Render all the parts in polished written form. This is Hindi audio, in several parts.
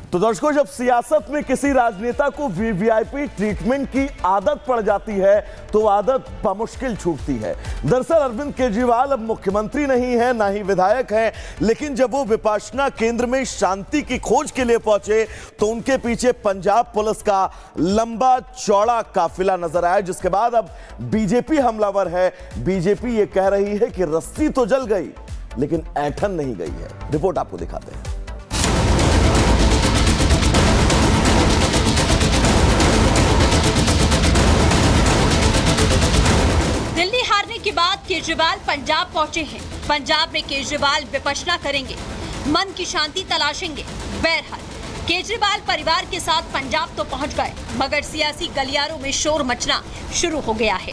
तो दर्शकों, जब सियासत में किसी राजनेता को वीवीआईपी ट्रीटमेंट की आदत पड़ जाती है तो आदत बमुश्किल छूटती है। दरअसल अरविंद केजरीवाल अब मुख्यमंत्री नहीं है, ना ही विधायक हैं, लेकिन जब वो विपाशना केंद्र में शांति की खोज के लिए पहुंचे तो उनके पीछे पंजाब पुलिस का लंबा चौड़ा काफिला नजर आया, जिसके बाद अब बीजेपी हमलावर है। बीजेपी ये कह रही है कि रस्सी तो जल गई लेकिन ऐंठन नहीं गई है। रिपोर्ट आपको दिखाते हैं। दिल्ली हारने के बाद केजरीवाल पंजाब पहुंचे हैं। पंजाब में केजरीवाल विपश्यना करेंगे, मन की शांति तलाशेंगे। बहरहाल केजरीवाल परिवार के साथ पंजाब तो पहुंच गए, मगर सियासी गलियारों में शोर मचना शुरू हो गया है।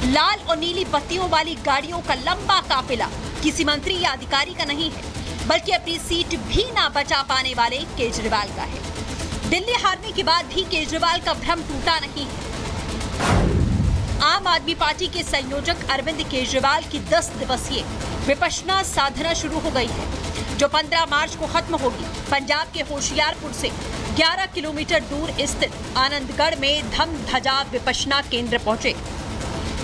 लाल और नीली बत्तियों वाली गाड़ियों का लंबा काफिला किसी मंत्री या अधिकारी का नहीं है, बल्कि अपनी सीट भी ना बचा पाने वाले केजरीवाल का है। दिल्ली हारने के बाद भी केजरीवाल का भ्रम टूटा नहीं है। आम आदमी पार्टी के संयोजक अरविंद केजरीवाल की 10 दिवसीय विपश्यना साधना शुरू हो गई है, जो 15 मार्च को खत्म होगी। पंजाब के होशियारपुर से 11 किलोमीटर दूर स्थित आनंदगढ़ में धमधजा विपश्यना केंद्र पहुंचे।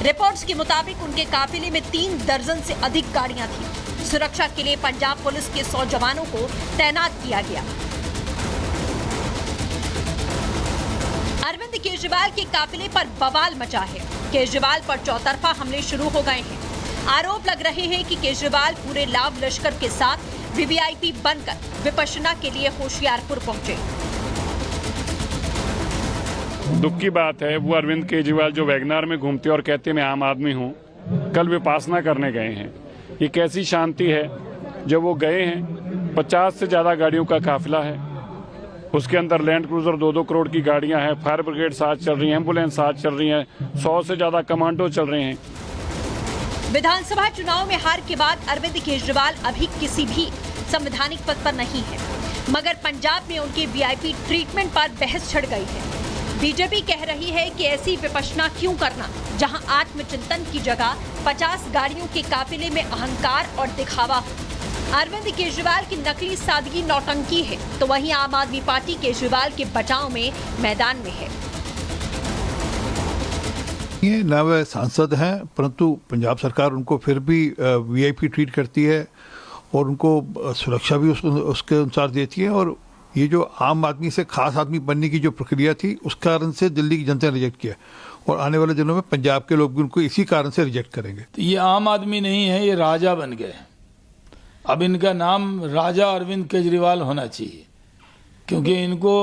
रिपोर्ट्स के मुताबिक उनके काफिले में 3 दर्जन से अधिक गाड़ियां थी। सुरक्षा के लिए पंजाब पुलिस के 100 जवानों को तैनात किया गया। अरविंद केजरीवाल के काफिले पर बवाल मचा है। केजरीवाल पर चौतरफा हमले शुरू हो गए हैं। आरोप लग रहे हैं कि केजरीवाल पूरे लाभ लश्कर के साथ वीवीआईपी बनकर विपश्यना के लिए होशियारपुर पहुंचे। दुख की बात है, वो अरविंद केजरीवाल जो वैगनार में घूमते और कहते मैं आम आदमी हूँ, कल विपासना करने गए हैं। ये कैसी शांति है? जब वो गए हैं 50 से ज्यादा गाड़ियों का काफिला है, उसके अंदर लैंड क्रूजर 2-2 करोड़ की गाड़ियां हैं, फायर ब्रिगेड साथ चल रही है, एम्बुलेंस साथ चल रही है, 100 से ज्यादा कमांडो चल रहे हैं। विधानसभा चुनाव में हार के बाद अरविंद केजरीवाल अभी किसी भी संवैधानिक पद पर नहीं है, मगर पंजाब में उनके वीआईपी ट्रीटमेंट पर बहस छिड़ गई है। बीजेपी कह रही है कि ऐसी विपश्यना क्यों करना, जहां आत्मचिंतन की जगह 50 गाड़ियों के काफिले में अहंकार और दिखावा हो। अरविंद केजरीवाल की नकली सादगी नौटंकी है, तो वहीं आम आदमी पार्टी केजरीवाल के बचाव में मैदान में है। ये न वे सांसद हैं, परंतु पंजाब सरकार उनको फिर भी वीआईपी ट्रीट करती है और उनको सुरक्षा भी उसके अनुसार देती है। और ये जो आम आदमी से खास आदमी बनने की जो प्रक्रिया थी, उस कारण से दिल्ली की जनता ने रिजेक्ट किया और आने वाले दिनों में पंजाब के लोग भी उनको इसी कारण से रिजेक्ट करेंगे। तो ये आम आदमी नहीं है, ये राजा बन गए। अब इनका नाम राजा अरविंद केजरीवाल होना चाहिए, क्योंकि इनको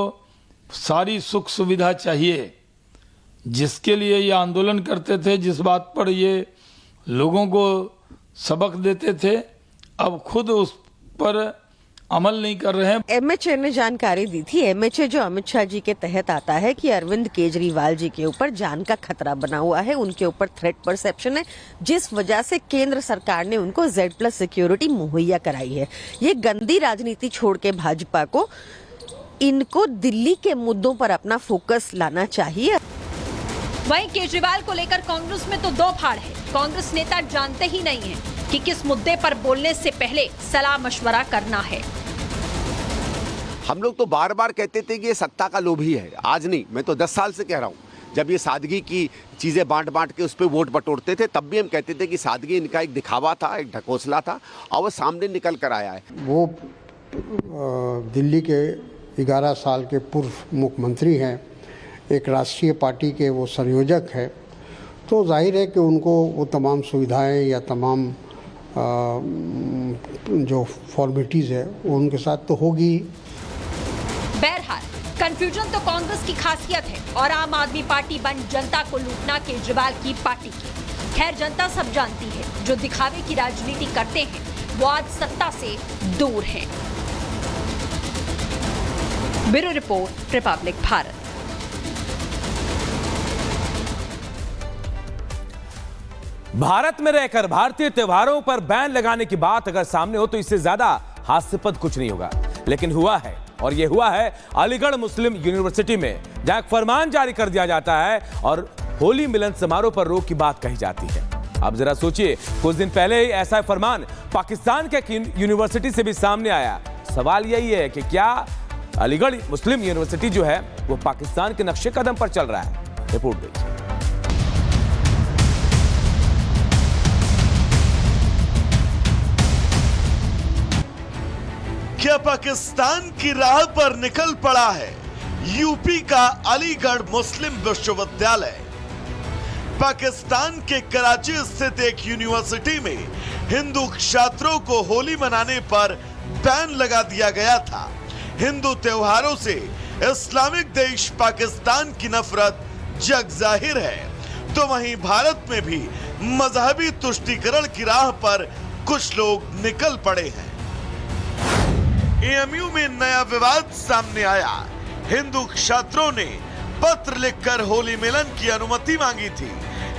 सारी सुख सुविधा चाहिए। जिसके लिए ये आंदोलन करते थे, जिस बात पर ये लोगों को सबक देते थे, अब खुद उस पर अमल नहीं कर रहे हैं। एमएचए ने जानकारी दी थी, एमएचए जो अमित शाह जी के तहत आता है, कि अरविंद केजरीवाल जी के ऊपर जान का खतरा बना हुआ है, उनके ऊपर थ्रेट परसेप्शन है, जिस वजह से केंद्र सरकार ने उनको Z+ सिक्योरिटी मुहैया कराई है। ये गंदी राजनीति छोड़ के भाजपा को इनको दिल्ली के मुद्दों पर अपना फोकस लाना चाहिए। वहीं केजरीवाल को लेकर कांग्रेस में तो दो फाड़ है। कांग्रेस नेता जानते ही नहीं है कि किस मुद्दे पर बोलने से पहले सलाह मशवरा करना है। हम लोग तो बार बार कहते थे कि ये सत्ता का लोभी है, आज नहीं, मैं तो 10 साल से कह रहा हूँ। जब ये सादगी की चीजें बांट के उस पर वोट बटोरते थे, तब भी हम कहते थे कि सादगी इनका एक दिखावा था, एक ढकोसला था, और वो सामने निकल कर आया है। वो दिल्ली के 11 साल के पूर्व मुख्यमंत्री हैं, एक राष्ट्रीय पार्टी के वो संयोजक है, तो जाहिर है कि उनको वो तमाम सुविधाएं या तमाम जो फॉर्मेलिटीज़ है वो उनके साथ तो होगी। बहरहाल कंफ्यूजन तो कांग्रेस की खासियत है और आम आदमी पार्टी बन जनता को लूटना केजरीवाल की पार्टी की। खैर, जनता सब जानती है, जो दिखावे की राजनीति करते हैं वो आज सत्ता से दूर हैं। Bureau report, Republic Bharat. Bharat में रहकर भारतीय त्योहारों पर बैन लगाने की बात अगर सामने हो तो इससे ज्यादा हास्यास्पद कुछ नहीं होगा, लेकिन हुआ है, और यह हुआ है अलीगढ़ मुस्लिम यूनिवर्सिटी में, जहां एक फरमान जारी कर दिया जाता है और होली मिलन समारोह पर रोक की बात कही जाती है। अब जरा सोचिए, कुछ दिन पहले ही ऐसा फरमान पाकिस्तान के यूनिवर्सिटी से भी सामने आया। सवाल यही है कि क्या अलीगढ़ मुस्लिम यूनिवर्सिटी जो है वो पाकिस्तान के नक्शे कदम पर चल रहा है? रिपोर्ट देखिए। क्या पाकिस्तान की राह पर निकल पड़ा है यूपी का अलीगढ़ मुस्लिम विश्वविद्यालय? पाकिस्तान के कराची स्थित एक यूनिवर्सिटी में हिंदू छात्रों को होली मनाने पर बैन लगा दिया गया था। हिंदू त्योहारों से इस्लामिक देश पाकिस्तान की नफरत जग जाहिर है, तो वहीं भारत में भी मजहबी तुष्टीकरण की राह पर कुछ लोग निकल पड़े हैं। एएमयू में नया विवाद सामने आया। हिंदू छात्रों ने पत्र लिखकर होली मिलन की अनुमति मांगी थी।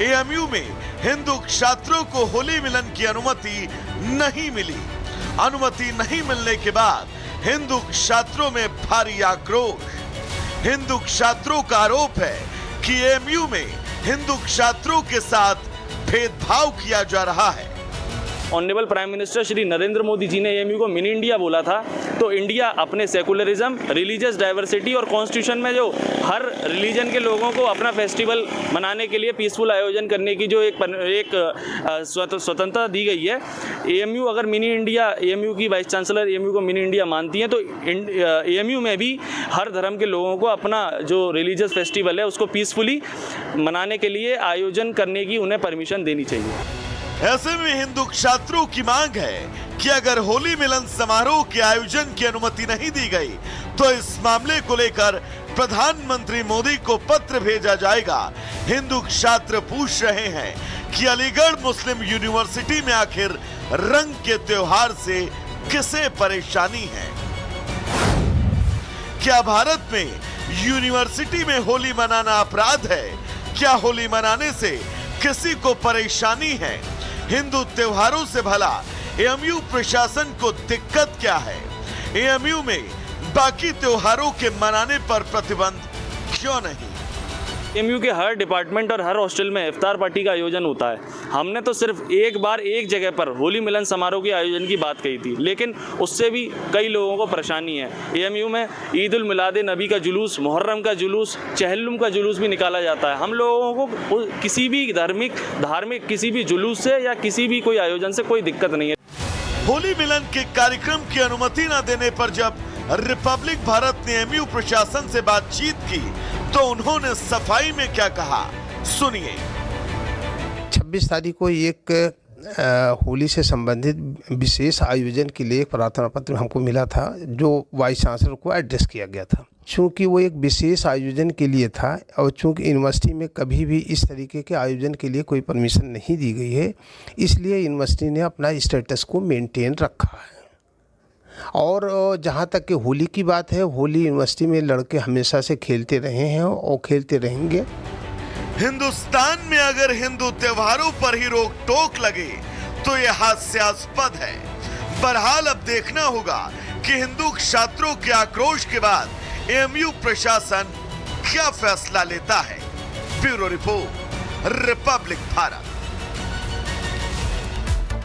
एएमयू में हिंदू छात्रों को होली मिलन की अनुमति नहीं मिली। अनुमति नहीं मिलने के बाद हिंदू छात्रों में भारी आक्रोश। हिंदू छात्रों का आरोप है कि एएमयू में हिंदू छात्रों के साथ भेदभाव किया जा रहा है। Honourable prime minister Shri Narendra Modi ji AMU एएमयू को मिनी इंडिया बोला था, तो इंडिया अपने सेकुलरिज्म, रिलीजियस डाइवर्सिटी और कॉन्स्टिट्यूशन में जो हर रिलीजन के लोगों को अपना फेस्टिवल मनाने के लिए पीसफुल आयोजन करने की जो एक स्वतंत्रता दी गई है, एएमयू अगर मिनी इंडिया, एएमयू की वाइस चांसलर एएमयू को मिनी इंडिया मानती हैं, तो एएमयू में भी हर धर्म के लोगों को अपना जो रिलीजियस फेस्टिवल है उसको पीसफुली मनाने के लिए आयोजन करने की उन्हें परमिशन देनी चाहिए। ऐसे में हिंदू छात्रों की मांग है कि अगर होली मिलन समारोह के आयोजन की अनुमति नहीं दी गई तो इस मामले को लेकर प्रधानमंत्री मोदी को पत्र भेजा जाएगा। हिंदू छात्र पूछ रहे हैं कि अलीगढ़ मुस्लिम यूनिवर्सिटी में आखिर रंग के त्योहार से किसे परेशानी है? क्या भारत में यूनिवर्सिटी में होली मनाना अपराध है? क्या होली मनाने से किसी को परेशानी है? हिंदू त्योहारों से भला एएमयू प्रशासन को दिक्कत क्या है? एएमयू में बाकी त्योहारों के मनाने पर प्रतिबंध क्यों नहीं? एएमयू के हर डिपार्टमेंट और हर हॉस्टल में इफ्तार पार्टी का आयोजन होता है। हमने तो सिर्फ एक बार एक जगह पर होली मिलन समारोह के आयोजन की बात कही थी, लेकिन उससे भी कई लोगों को परेशानी है। एएमयू में ईद उल मिलाद नबी का जुलूस, मुहर्रम का जुलूस, चहल्लुम का जुलूस भी निकाला जाता है। हम लोगों को किसी भी धार्मिक किसी भी जुलूस से या किसी भी कोई आयोजन से कोई दिक्कत नहीं है। होली मिलन के कार्यक्रम की अनुमति न देने पर जब रिपब्लिक भारत ने एएमयू प्रशासन से बातचीत की तो उन्होंने सफाई में क्या कहा, सुनिए। 26 तारीख को एक होली से संबंधित विशेष आयोजन के लिए एक प्रार्थना पत्र हमको मिला था, जो वाइस चांसलर को एड्रेस किया गया था। चूँकि वो एक विशेष आयोजन के लिए था और चूँकि यूनिवर्सिटी में कभी भी इस तरीके के आयोजन के लिए कोई परमिशन नहीं दी गई है, इसलिए यूनिवर्सिटी ने अपना स्टेटस को मेंटेन रखा है। और जहाँ तक कि होली की बात है, होली यूनिवर्सिटी में लड़के हमेशा से खेलते रहे हैं और खेलते रहेंगे। हिंदुस्तान में अगर हिंदू त्योहारों पर ही रोक टोक लगे तो यह हास्यास्पद है। बहरहाल अब देखना होगा कि हिंदू छात्रों के आक्रोश के बाद एएमयू प्रशासन क्या फैसला लेता है। Bureau report, Republic Bharat.